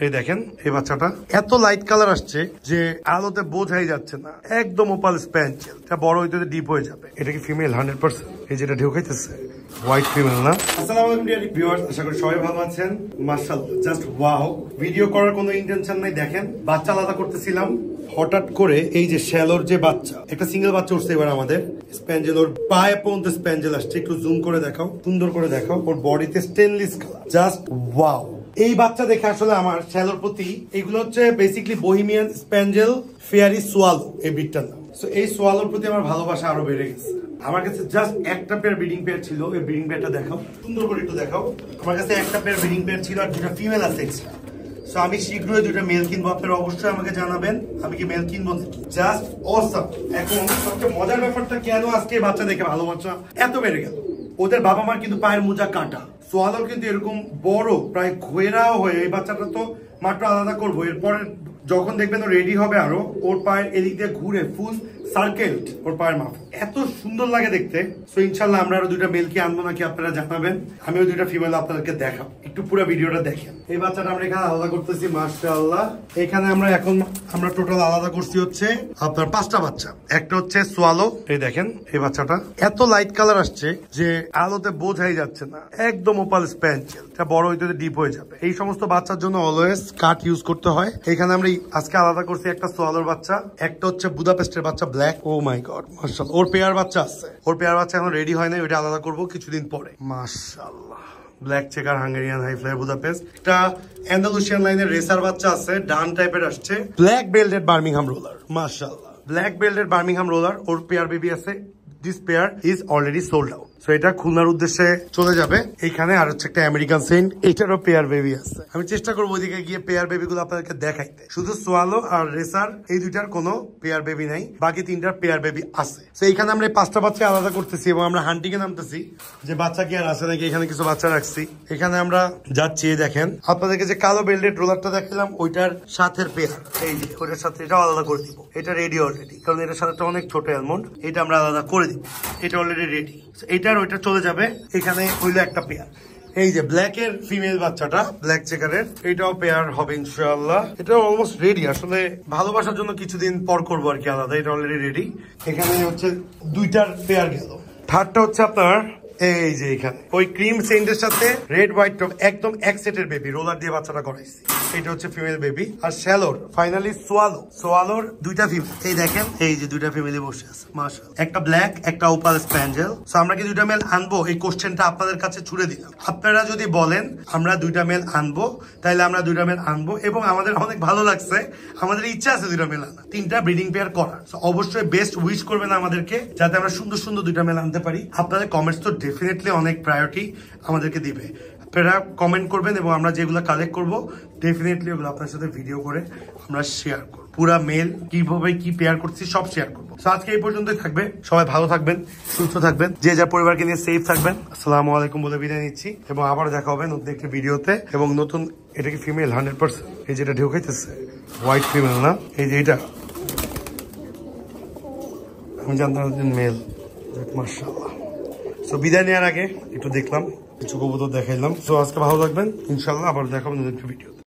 এই দেখেন এই বাচ্চাটা এত লাইট কালার আসছে যে আলোতে বোঝাই যাচ্ছে না, একদম ওপাল স্প্যাঞ্চেল। এটা বড় হইতে ডিপ হয়ে যাবে। এটা কি ফিমেল 100%? এই যেটা ঢেউকাইতেছে হোয়াইট ফিমেল না? আসসালামু আলাইকুম ডিয়ার ভিউয়ার্স, আশা করি সবাই ভালো আছেন। মাশাআল্লাহ, জাস্ট ওয়াও। ভিডিও করার কোনো ইন্টেনশন নাই। দেখেন বাচ্চা আলাদা করতেছিলাম, হঠাৎ করে এই যে শ্যালোর যে বাচ্চা, একটা সিঙ্গেল বাচ্চা উঠছে এবার আমাদের স্প্যাঞ্জেল। ওর পায়ে পর্যন্ত স্প্যাঞ্জেল আসছে। একটু জুম করে দেখাও, সুন্দর করে দেখাও। ওর বডিতে স্টেনলেস কালার, জাস্ট ওয়াও। এই বাচ্চা দেখে আসলে আমার শ্যালোর প্রতি, এগুলো হচ্ছে basically Bohemian spangle fairy swallow এই ব্রিডটার নাম। সো এই সোয়ালোর প্রতি আমার ভালোবাসা আরো বেড়ে গেছে। আমার কাছে জাস্ট একটা পেয়ার ব্রিডিং পেয়ার ছিল। এই ব্রিডিং পেয়ারটা দেখাও, সুন্দর করে একটু দেখাও। আমার কাছে একটা পেয়ার ব্রিডিং পেয়ার ছিল আর দুটা ফিমেল আছে এক্সট্রা। সো আমি শীঘ্রই দুটা মেল কিনবো। আপনারা অবশ্যই আমাকে জানাবেন আমি কি মেল কিনবো। Just awesome. এখন সবচেয়ে মজার ব্যাপারটা, কেন আজকে বাচ্চা দেখে ভালোবাসা এত বেড়ে গেল। ওদের বাবা মার কিন্তু পায়ের মোজা কাটা। সোয়ালোর কিন্তু এরকম বড় প্রায় ঘোরাও হয়ে, এই বাচ্চাটা তো মাত্র আলাদা করবো। এরপরে যখন দেখবেন ও রেডি হবে, আরো ওর পায়ের এদিক দিয়ে ঘুরে ফুল সার্কেল ওর পায়ের মাপ এত সুন্দর লাগে দেখতে। সো ইনশাল্লাহ আমরা আরো দুইটা মেল কি আনবো নাকি আপনারা জানাবেন। আমি ওই দুইটা ফিমেল আপনাদেরকে দেখাবো, একটু পুরো ভিডিওটা দেখেন। এই বাচ্চাটা আমরা এখানে আলাদা করতেছি। মাশাআল্লাহ, এখানে আমরা টোটাল আলাদা করছি হচ্ছে আপনার 5টা বাচ্চা। একটা হচ্ছে সোয়ালো। এই দেখেন এই বাচ্চাটা এত লাইট কালার আসছে যে আলোতে বোঝাই যাচ্ছে না, একদম ওপাল স্প্যাঞ্চেল। এটা বড় হইতে ডিপ হয়ে যাবে। এই সমস্ত বাচ্চার জন্য অলওয়েজ কাট ইউজ করতে হয়। এখানে আমরা আজকে আলাদা করছি একটা সোয়ালোর বাচ্চা, একটা হচ্ছে বুদাপেস্টের বাচ্চা ব্ল্যাক। ও মাই গড, মাশাআল্লাহ। ওর পেয়ার বাচ্চা আছে, ওর পেয়ার বাচ্চা এখন রেডি হয় না, ওইটা আলাদা করবো কিছুদিন পরে। মাশাআল্লাহ, black checker Hungarian high fly Budapest. একটা অ্যান্ডালুসিয়ান লাইনের রেসার বাচ্চা আছে, ডান টাইপের আসছে। ব্ল্যাক বেল্টেড বার্মিংহাম রোলার, মাশাআল্লাহ, ব্ল্যাক বেল্টেড বার্মিংহাম রোলার। ওর পেয়ার বেবি আছে। This pair is already sold out. So এটা খুলনার উদ্দেশ্যে চলে যাবে। এইখানে আর হচ্ছে একটা আমেরিকান সেন্ট, এটারও পেয়ার বেবি আছে। আমি চেষ্টা করবো ওইদিকে গিয়ে পেয়ার বেবি গুলো আপনাদেরকে দেখাইতে। শুধু সোয়ালো আর রেসার এই দুইটার কোনো পেয়ার বেবি নাই, বাকি 3টার পেয়ার বেবি আছে। তো এইখানে আমরা 5টা বাচ্চা আলাদা করতেছি এবং আমরা হান্টিং এ নামতেছি যে বাচ্চা কি আর আছে নাকি। এখানে কিছু বাচ্চা রাখছি। এখানে আমরা যাচ্ছি। দেখেন আপনাদেরকে যে কালো বেল্টেড রোলারটা দেখালাম, ওইটার সাথের পেয়ার এই যে, ওইটার সাথে এটাও আলাদা করে দিব। এটা রেডি অলরেডি, কারণ এটার সাথে অনেক ছোট অ্যালমন্ড। এটা আমরা আলাদা করে দিব, এটা অলরেডি রেডি। এটার ওইটা চলে যাবে। এখানে হইলো একটা পেয়ার। এই যে ব্ল্যাক এর ফিমেল বাচ্চাটা, ব্ল্যাক চেকারের, এটাও পেয়ার হবে ইনশাআল্লাহ। এটাও অলমোস্ট রেডি। আসলে ভালোবাসার জন্য কিছুদিন পর করবো আর কি আলাদা। এটা অলরেডি রেডি। এখানে হচ্ছে 2টার পেয়ার গেল। থার্ডটা হচ্ছে আপনার এই যে এখানে ওই ক্রিম সেন্টের সাথে রেড হোয়াইট টপ, একদম এক সেটের বেবি। রোলার দিয়ে বাচ্চাটা করাইছি। এটা হচ্ছে ফিমেল বেবি। আর শ্যালোর ফাইনালি সোয়ালোর 2টা ফিমেল। এই দেখেন এই যে 2টা ফিমেলি বসে আছে। মাশাআল্লাহ, একটা ব্ল্যাক একটা ওপাল স্প্যাঞ্জেল। সো আমরা কি 2টা মেল আনবো? এই কোশ্চেনটা আপনাদের কাছে ছুড়ে দিলাম। আপনারা যদি বলেন আমরা 2টা মেল আনবো, তাহলে আমরা 2টা মেল আনবো। এবং আমাদের অনেক ভালো লাগছে, আমাদের ইচ্ছা আছে 2টা মেল আনা, 3টা ব্রিডিং পেয়ার করার। সো অবশ্যই বেস্ট উইশ করবেন আমাদেরকে, যাতে আমরা সুন্দর সুন্দর 2টা মেল আনতে পারি। আপনাদের কমেন্টস তো ডেফিনেটলি অনেক প্রায়োরিটি আমাদেরকে দিবে। আপনারা কমেন্ট করবেন এবং আমরা যেগুলো কালেক্ট করবো ডেফিনেটলি ওগুলো আপনার সাথে ভিডিও করে আমরা শেয়ার করবো। পুরা মেল কিভাবে কি পেয়ার করছি সব শেয়ার করবো। তো আজকে এই পর্যন্তই থাকবে। সবাই ভালো থাকবেন, সুস্থ থাকবেন, যে যা পরিবারকে নিয়ে সেফ থাকবেন। আসসালামু আলাইকুম বলে বিদায় নিচ্ছি এবং আবার দেখা হবে নতুন একটি ভিডিওতে। এবং নতুন, এটা কি ফিমেল 100%? এই যেটা ঢেউকাইতেছে হোয়াইট ফিমেল না? এই যে এটা আমি জানতাম মেল। মাশাআল্লাহ। সো বিদায় নেওয়ার আগে একটু দেখলাম, কিছু কবুতর দেখাইলাম। সো আজকে ভালো থাকবেন ইনশাল্লাহ। আবার দেখাবো নতুন একটা ভিডিও।